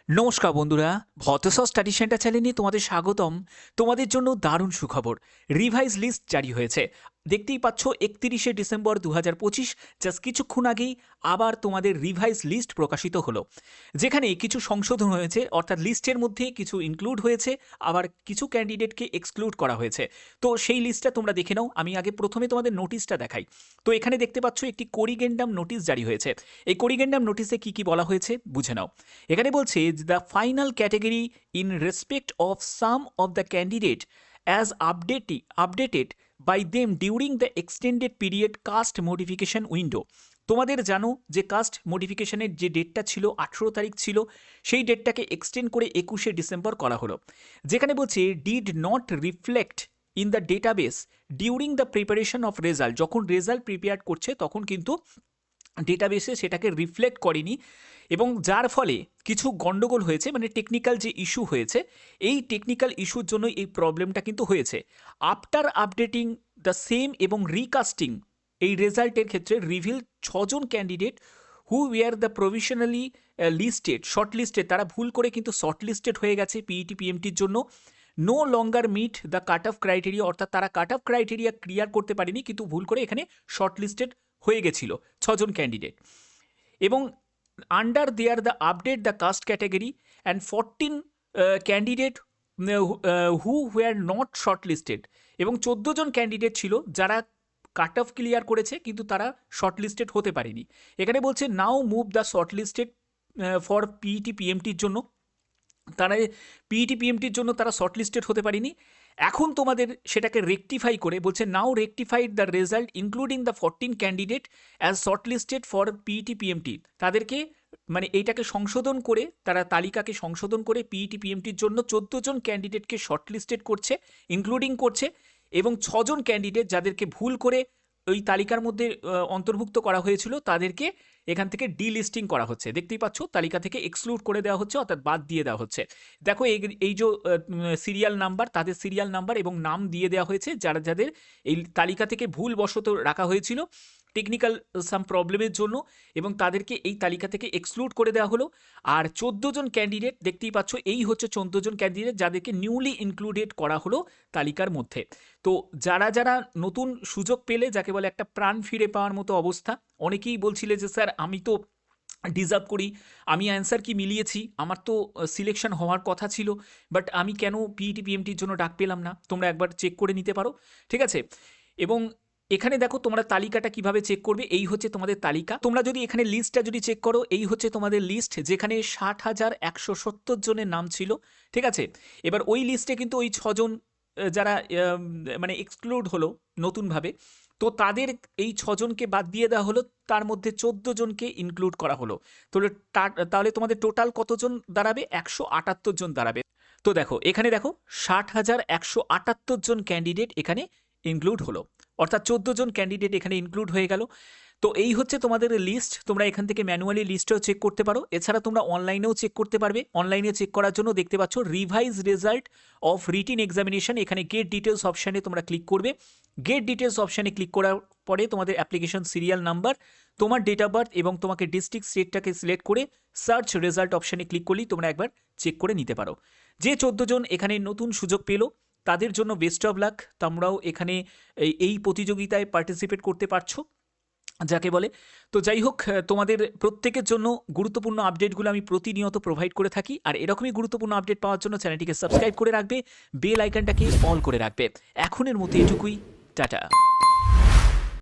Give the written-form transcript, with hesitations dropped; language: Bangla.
নমস্কার বন্ধুরা, ভট্টস স্টাডি সেন্টার চ্যানেলে তোমাদের স্বাগতম। তোমাদের জন্য দারুণ সুখবর, রিভাইজ লিস্ট জারি হয়েছে। দেখতেই পাচ্ছ 31শে ডিসেম্বর 2025, জাস্ট কিছুক্ষণ আগেই আবার তোমাদের রিভাইজ লিস্ট প্রকাশিত হলো, যেখানে কিছু সংশোধন হয়েছে, অর্থাৎ লিস্টের মধ্যে কিছু ইনক্লুড হয়েছে, আবার কিছু ক্যান্ডিডেটকে এক্সক্লুড করা হয়েছে। তো সেই লিস্টটা তোমরা দেখে নাও। আমি আগে প্রথমে তোমাদের নোটিশটা দেখাই। তো এখানে দেখতে পাচ্ছ একটি করিগেন্ডাম নোটিশ জারি হয়েছে। এই করিগেন্ডাম নোটিশে কি কি বলা হয়েছে বুঝে নাও। এখানে বলছে the final category in respect of some of the candidate as updated by them during the extended period caste modification window. তোমাদের জানো যে কাস্ট মডিফিকেশনের যে ডেটটা ছিল 18 তারিখ ছিল, সেই ডেটটাকে এক্সটেন্ড করে 21শে ডিসেম্বর করা হলো। যেখানে বলছে did not reflect in the database during the preparation of result. যখন রেজাল্ট প্রিপেয়ার করছে তখন কিন্তু ডেটাবেসে সেটাকে রিফ্লেক্ট করেনি, এবং যার ফলে কিছু গন্ডগোল হয়েছে, মানে টেকনিক্যাল যে ইস্যু হয়েছে, এই টেকনিক্যাল ইস্যুর জন্য এই প্রবলেমটা কিন্তু হয়েছে। আফটার আপডেটিং দ্য সেম এবং রিকাস্টিং এই রেজাল্টের ক্ষেত্রে রিভিল 6 জন candidate who were the provisionally listed short listed, তারা ভুল করে কিন্তু শর্ট লিস্টেড হয়ে গেছে পিইটি পিএমটির জন্য। No longer meet the cut off criteria, অর্থাৎ তারা কাট অফ ক্রাইটেরিয়া ক্লিয়ার করতে পারেনি, কিন্তু ভুল করে এখানে শর্ট লিস্টেড হয়ে গেছিল 6 জন ক্যান্ডিডেট। এবং under their the update the caste category and 14 candidate who were not short listed, এবং 14 জন ক্যান্ডিডেট ছিল যারা কাট অফ ক্লিয়ার করেছে কিন্তু তারা শর্ট লিস্টেড হতে পারেনি। এখানে বলছে now move the short listed for PET পিএমটির জন্য, তারা পিইটি পিএমটির জন্য তারা শর্ট লিস্টেড হতে পারেনি। এখন তোমাদের সেটাকে রেকটিফাই করে বলছে now rectified the result including the 14 candidate as short listed for PET PMT. তাদেরকে মানে এইটাকে সংশোধন করে, তারা তালিকাকে সংশোধন করে পিইটি পিএমটির জন্য 14 জন ক্যান্ডিডেটকে শর্ট লিস্টেড করছে, ইনক্লুডিং করছে, এবং 6 জন ক্যান্ডিডেট যাদেরকে ভুল করে ওই তালিকার মধ্যে অন্তর্ভুক্ত করা হয়েছিল তাদেরকে এখান থেকে ডিলিস্টিং করা হচ্ছে। দেখতেই পাচ্ছ তালিকা থেকে এক্সক্লুড করে দেওয়া হচ্ছে, অর্থাৎ বাদ দিয়ে দেওয়া হচ্ছে। দেখো এই যে সিরিয়াল নাম্বার, তাদের সিরিয়াল নাম্বার এবং নাম দিয়ে দেওয়া হয়েছে, যাদের এই তালিকা থেকে ভুলবশত রাখা হয়েছিল টেকনিক্যাল সাম প্রবলেমের জন্য, এবং তাদেরকে এই তালিকা থেকে এক্সক্লুড করে দেওয়া হলো। আর 14 জন ক্যান্ডিডেট দেখতেই পাচ্ছ, এই হচ্ছে 14 জন ক্যান্ডিডেট যাদেরকে নিউলি ইনক্লুডেড করা হলো তালিকার মধ্যে। তো যারা যারা নতুন সুযোগ পেলে, যাকে বলে একটা প্রাণ ফিরে পাওয়ার মতো অবস্থা, অনেকেই বলছিলে যে স্যার আমি তো ডিজার্ভ করি, আমি অ্যান্সার কি মিলিয়েছি, আমার তো সিলেকশন হওয়ার কথা ছিল, বাট আমি কেন পিইটি পিএমটির জন্য ডাক পেলাম না। তোমরা একবার চেক করে নিতে পারো, ঠিক আছে। এবং এখানে দেখো তোমরা তালিকাটা কিভাবে চেক করবে, এই হচ্ছে তোমাদের তালিকা। তোমরা যদি এখানে লিস্টটা যদি চেক করো, এই হচ্ছে তোমাদের লিস্ট, যেখানে 60,170 জনের নাম ছিল, ঠিক আছে। এবার ওই লিস্টে কিন্তু ওই 6 জন যারা মানে এক্সক্লুড হলো নতুনভাবে, তো তাদের এই 6 জনকে বাদ দিয়ে দেওয়া হলো, তার মধ্যে 14 জনকে ইনক্লুড করা হলো। তাহলে তোমাদের টোটাল কতজন দাঁড়াবে? 178 জন দাঁড়াবে। তো দেখো এখানে দেখো 60,178 জন ক্যান্ডিডেট এখানে ইনক্লুড হলো, অর্থাৎ 14 জন ক্যান্ডিডেট এখানে ইনক্লুড হয়ে গেল। তো এই হচ্ছে তোমাদের লিস্ট। তোমরা এখান থেকে ম্যানুয়ালি লিস্টটাও চেক করতে পারো, এছাড়া তোমরা অনলাইনেও চেক করতে পারবে। অনলাইনে চেক করার জন্য দেখতে পাচ্ছ revise result of written examination, এখানে গেট ডিটেলস অপশানে তোমরা ক্লিক করবে। গেট ডিটেলস অপশানে ক্লিক করার পরে তোমাদের অ্যাপ্লিকেশন সিরিয়াল নাম্বার, তোমার ডেট অফ বার্থ এবং তোমাকে ডিস্ট্রিক্ট স্টেটটাকে সিলেক্ট করে সার্চ রেজাল্ট অপশানে ক্লিক করলেই তোমরা একবার চেক করে নিতে পারো। যে 14 জন এখানে নতুন সুযোগ পেলো তাদের জন্য বেস্ট অফ লাক। তোমরাও এখানে এই প্রতিযোগিতায় পার্টিসিপেট করতে পারছো, যাকে বলে। তো যাই হোক, তোমাদের প্রত্যেকের জন্য গুরুত্বপূর্ণ আপডেটগুলো আমি প্রতিনিয়ত প্রোভাইড করে থাকি, আর এরকমই গুরুত্বপূর্ণ আপডেট পাওয়ার জন্য চ্যানেলটিকে সাবস্ক্রাইব করে রাখবে, বেল আইকনটাকে অল করে রাখবে। এখনের মতো এটুকুই, টাটা।